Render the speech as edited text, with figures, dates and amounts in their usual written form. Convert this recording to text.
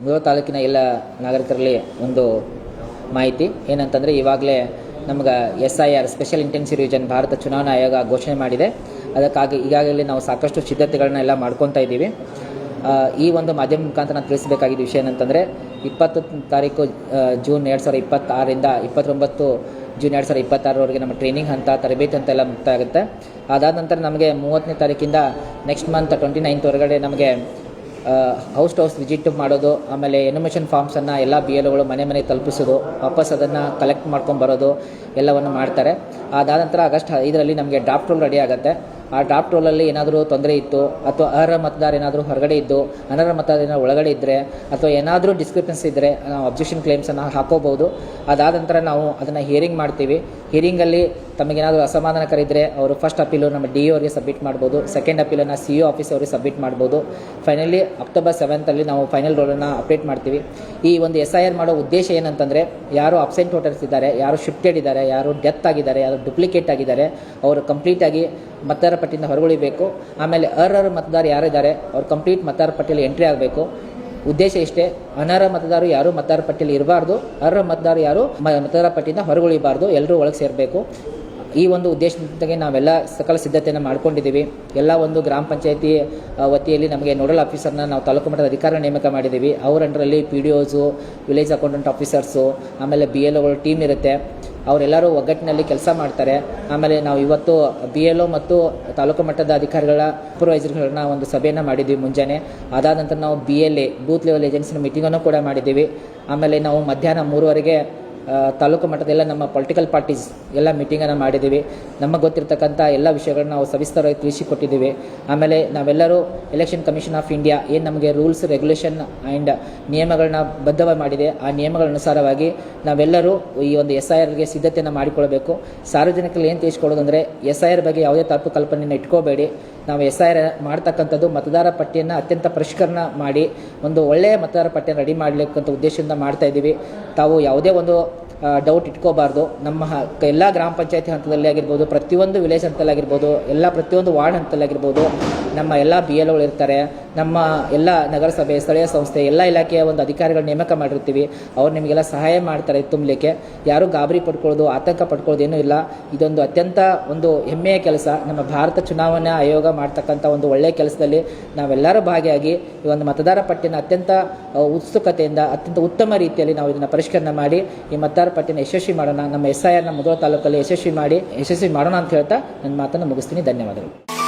ಮುಧೋಳ ತಾಲೂಕಿನ ಎಲ್ಲ ನಾಗರಿಕರಲ್ಲಿ ಒಂದು ಮಾಹಿತಿ ಏನಂತಂದರೆ, ಇವಾಗಲೇ ನಮ್ಗೆ SIR special intensive revision Bharat ಚುನಾವಣಾ ಆಯೋಗ ಘೋಷಣೆ ಮಾಡಿದೆ. ಅದಕ್ಕಾಗಿ ಈಗಾಗಲೇ ನಾವು ಸಾಕಷ್ಟು ಸಿದ್ಧತೆಗಳನ್ನ ಎಲ್ಲ ಮಾಡ್ಕೊತಾ ಇದ್ದೀವಿ. ಈ ಒಂದು ಮಾಧ್ಯಮ ಮುಖಾಂತರ ನಾನು ತಿಳಿಸಬೇಕಾಗಿದ್ದ ವಿಷಯ ಏನಂತಂದರೆ, 20 ತಾರೀಕು ಜೂನ್ 2026ರಿಂದ 29 ಜೂನ್ 2026ರವರೆಗೆ ನಮ್ಮ ಟ್ರೈನಿಂಗ್ ಹಂತ, ತರಬೇತಿ ಹಂತ ಎಲ್ಲ ಮುಕ್ತಾಯ ಆಗುತ್ತೆ. ಅದಾದ ನಂತರ ನಮಗೆ 30ನೇ ತಾರೀಕಿಂದ ನೆಕ್ಸ್ಟ್ ಮಂತ್ 29th ಹೊರಗಡೆ ನಮಗೆ ಹೌಸ್ ಟು ಹೌಸ್ ವಿಸಿಟ್ ಮಾಡೋದು, ಆಮೇಲೆ ಎನ್ಯುಮೇಷನ್ ಫಾರ್ಮ್ಸನ್ನು ಎಲ್ಲ BLOಗಳು ಮನೆ ತಲುಪಿಸೋದು, ವಾಪಸ್ ಅದನ್ನು ಕಲೆಕ್ಟ್ ಮಾಡ್ಕೊಂಡು ಬರೋದು ಎಲ್ಲವನ್ನು ಮಾಡ್ತಾರೆ. ಅದಾದ ನಂತರ ಆಗಸ್ಟ್ 5ರಲ್ಲಿ ನಮಗೆ ಡ್ರಾಫ್ಟ್ ರೋಲ್ ರೆಡಿ ಆಗುತ್ತೆ. ಆ ಡ್ರಾಫ್ಟ್ ರೋಲಲ್ಲಿ ಏನಾದರೂ ತೊಂದರೆ ಇತ್ತು, ಅಥವಾ ಅರ್ಹ ಮತದಾರ ಏನಾದರೂ ಹೊರಗಡೆ ಇದ್ದು, ಅನರ್ಹ ಮತದಾರ ಒಳಗಡೆ ಇದ್ದರೆ, ಅಥವಾ ಏನಾದರೂ ಡಿಸ್ಕ್ರಿಪೆನ್ಸಿ ಇದ್ದರೆ ನಾವು ಅಬ್ಜೆಕ್ಷನ್ ಕ್ಲೇಮ್ಸನ್ನು ಹಾಕೋಬಹುದು. ಅದಾದ ನಂತರ ನಾವು ಅದನ್ನು ಹಿಯರಿಂಗ್ ಮಾಡ್ತೀವಿ. ಹಿಯರಿಂಗಲ್ಲಿ ತಮಗೇನಾದರೂ ಅಸಮಾಧಾನಕರ ಇದ್ದರೆ ಅವರು ಫಸ್ಟ್ ಅಪೀಲು ನಮ್ಮ DO ಅವರಿಗೆ ಸಬ್ಮಿಟ್ ಮಾಡ್ಬೋದು, ಸೆಕೆಂಡ್ ಅಪೀಲನ್ನು CO ಆಫೀಸ್ ಅವರಿಗೆ ಸಬ್ಮಿಟ್ ಮಾಡ್ಬೋದು. ಫೈನಲಿ ಅಕ್ಟೋಬರ್ 7ರಲ್ಲಿ ನಾವು ಫೈನಲ್ ರೋಲನ್ನು ಅಪ್ಡೇಟ್ ಮಾಡ್ತೀವಿ. ಈ ಒಂದು SIR ಮಾಡೋ ಉದ್ದೇಶ ಏನಂತಂದರೆ, ಯಾರು ಅಬ್ಸೆಂಟ್ ವೋಟರ್ಸ್ ಇದ್ದಾರೆ, ಯಾರು ಶಿಫ್ಟೆಡ್ ಇದ್ದಾರೆ, ಯಾರು ಡೆತ್ ಆಗಿದ್ದಾರೆ, ಯಾರು ಡುಪ್ಲಿಕೇಟ್ ಆಗಿದ್ದಾರೆ, ಅವರು ಕಂಪ್ಲೀಟಾಗಿ ಮತದಾರ ಪಟ್ಟಿಯಿಂದ ಹೊರಗುಳಿಬೇಕು. ಆಮೇಲೆ ಅರ್ಹ ಮತದಾರ ಯಾರಿದ್ದಾರೆ ಅವ್ರು ಕಂಪ್ಲೀಟ್ ಮತದಾರ ಪಟ್ಟಿಯಲ್ಲಿ ಎಂಟ್ರಿ ಆಗಬೇಕು. ಉದ್ದೇಶ ಇಷ್ಟೇ, ಅನರ್ಹ ಮತದಾರರು ಯಾರು ಮತದಾರ ಪಟ್ಟಿಯಲ್ಲಿ ಇರಬಾರ್ದು, ಅರ್ಹ ಮತದಾರರು ಯಾರು ಮತದಾರ ಪಟ್ಟಿಯಿಂದ ಹೊರಗುಳಿಬಾರ್ದು, ಎಲ್ಲರೂ ಒಳಗೆ ಸೇರಬೇಕು. ಈ ಒಂದು ಉದ್ದೇಶದೊಂದಿಗೆ ನಾವೆಲ್ಲ ಸಕಲ ಸಿದ್ಧತೆಯನ್ನು ಮಾಡ್ಕೊಂಡಿದ್ದೀವಿ. ಎಲ್ಲ ಒಂದು ಗ್ರಾಮ ಪಂಚಾಯತಿ ವತಿಯಲ್ಲಿ ನಮಗೆ ನೋಡಲ್ ಆಫೀಸರ್ನ ನಾವು ತಾಲೂಕು ಮಟ್ಟದ ಅಧಿಕಾರ ನೇಮಕ ಮಾಡಿದ್ದೀವಿ. ಅವ್ರ ಅಂಡರಲ್ಲಿ PDOಸು, ವಿಲೇಜ್ ಅಕೌಂಟೆಂಟ್ ಆಫೀಸರ್ಸು, ಆಮೇಲೆ BLOಗಳ ಟೀಮ್ ಇರುತ್ತೆ. ಅವರೆಲ್ಲರೂ ಒಗ್ಗಟ್ಟಿನಲ್ಲಿ ಕೆಲಸ ಮಾಡ್ತಾರೆ. ಆಮೇಲೆ ನಾವು ಇವತ್ತು BLO ಮತ್ತು ತಾಲೂಕು ಮಟ್ಟದ ಅಧಿಕಾರಿಗಳ ಸೂಪರ್ವೈಸರ್ಗಳನ್ನ ಒಂದು ಸಭೆಯನ್ನು ಮಾಡಿದ್ದೀವಿ ಮುಂಜಾನೆ. ಅದಾದ ನಂತರ ನಾವು BLA ಬೂತ್ ಲೆವೆಲ್ ಏಜೆನ್ಸಿನ ಮೀಟಿಂಗನ್ನು ಕೂಡ ಮಾಡಿದ್ದೀವಿ. ಆಮೇಲೆ ನಾವು ಮಧ್ಯಾಹ್ನ 3ವರೆಗೆ ತಾಲೂಕು ಮಟ್ಟದೆಲ್ಲ ನಮ್ಮ ಪೊಲಿಟಿಕಲ್ ಪಾರ್ಟೀಸ್ ಎಲ್ಲ ಮೀಟಿಂಗನ್ನು ಮಾಡಿದ್ದೀವಿ. ನಮಗೆ ಗೊತ್ತಿರತಕ್ಕಂಥ ಎಲ್ಲ ವಿಷಯಗಳನ್ನ ನಾವು ಸವಿಸ್ತರವಾಗಿ ತಿಳಿಸಿಕೊಟ್ಟಿದ್ದೀವಿ. ಆಮೇಲೆ ನಾವೆಲ್ಲರೂ ಎಲೆಕ್ಷನ್ ಕಮಿಷನ್ ಆಫ್ ಇಂಡಿಯಾ ಏನು ನಮಗೆ ರೂಲ್ಸ್, ರೆಗ್ಯುಲೇಷನ್ ಆ್ಯಂಡ್ ನಿಯಮಗಳನ್ನ ಬದ್ಧವಾಗಿ ಮಾಡಿದೆ, ಆ ನಿಯಮಗಳ ಅನುಸಾರವಾಗಿ ನಾವೆಲ್ಲರೂ ಈ ಒಂದು SIRಗೆ ಸಿದ್ಧತೆಯನ್ನು ಮಾಡಿಕೊಳ್ಬೇಕು. ಸಾರ್ವಜನಿಕರಲ್ಲಿ ಏನು ತಿಳಿಸ್ಕೊಡೋದಂದರೆ, SIR ಬಗ್ಗೆ ಯಾವುದೇ ತಪ್ಪು ಕಲ್ಪನೆಯನ್ನು ಇಟ್ಕೋಬೇಡಿ. ನಾವು SIR ಮಾಡ್ತಕ್ಕಂಥದ್ದು ಮತದಾರ ಪಟ್ಟಿಯನ್ನು ಅತ್ಯಂತ ಪರಿಷ್ಕರಣೆ ಮಾಡಿ ಒಂದು ಒಳ್ಳೆಯ ಮತದಾರ ಪಟ್ಟಿಯನ್ನು ರೆಡಿ ಮಾಡಲಿಕ್ಕಂಥ ಉದ್ದೇಶದಿಂದ ಮಾಡ್ತಾ ಇದ್ದೀವಿ. ತಾವು ಯಾವುದೇ ಒಂದು ಡೌಟ್ ಇಟ್ಕೋಬಾರ್ದು. ನಮ್ಮ ಎಲ್ಲ ಗ್ರಾಮ ಪಂಚಾಯತಿ ಹಂತದಲ್ಲಿ ಆಗಿರ್ಬೋದು, ಪ್ರತಿಯೊಂದು ವಿಲೇಜ್ ಹಂತದಲ್ಲಿ ಆಗಿರ್ಬೋದು, ಪ್ರತಿಯೊಂದು ವಾರ್ಡ್ ಹಂತದಲ್ಲಿ ಆಗಿರ್ಬೋದು, ನಮ್ಮ ಎಲ್ಲ BLOಗಳು ಇರ್ತಾರೆ. ನಮ್ಮ ಎಲ್ಲ ನಗರಸಭೆ, ಸ್ಥಳೀಯ ಸಂಸ್ಥೆ, ಎಲ್ಲ ಇಲಾಖೆಯ ಒಂದು ಅಧಿಕಾರಿಗಳು ನೇಮಕ ಮಾಡಿರ್ತೀವಿ. ಅವ್ರು ನಿಮಗೆಲ್ಲ ಸಹಾಯ ಮಾಡ್ತಾರೆ ತುಂಬಲಿಕ್ಕೆ. ಯಾರೂ ಗಾಬರಿ ಪಡ್ಕೊಳ್ಳೋದು, ಆತಂಕ ಪಡ್ಕೊಳ್ಳೋದು ಏನೂ ಇಲ್ಲ. ಇದೊಂದು ಅತ್ಯಂತ ಒಂದು ಹೆಮ್ಮೆಯ ಕೆಲಸ. ನಮ್ಮ ಭಾರತ ಚುನಾವಣಾ ಆಯೋಗ ಮಾಡ್ತಕ್ಕಂಥ ಒಂದು ಒಳ್ಳೆಯ ಕೆಲಸದಲ್ಲಿ ನಾವೆಲ್ಲರೂ ಭಾಗಿಯಾಗಿ ಈ ಒಂದು ಮತದಾರ ಪಟ್ಟಿಯನ್ನು ಅತ್ಯಂತ ಉತ್ಸುಕತೆಯಿಂದ, ಅತ್ಯಂತ ಉತ್ತಮ ರೀತಿಯಲ್ಲಿ ನಾವು ಇದನ್ನು ಪರಿಷ್ಕರಣೆ ಮಾಡಿ ಈ ಮತದಾರ ಪಟ್ಟಿನ ಯಶಸ್ವಿ ಮಾಡೋಣ. ನಮ್ಮ SIRನ ಮುಧೋಳ ತಾಲೂಕಲ್ಲಿ ಯಶಸ್ವಿ ಮಾಡೋಣ ಅಂತ ಹೇಳ್ತಾ ನನ್ನ ಮಾತನ್ನು ಮುಗಿಸ್ತೀನಿ. ಧನ್ಯವಾದಗಳು.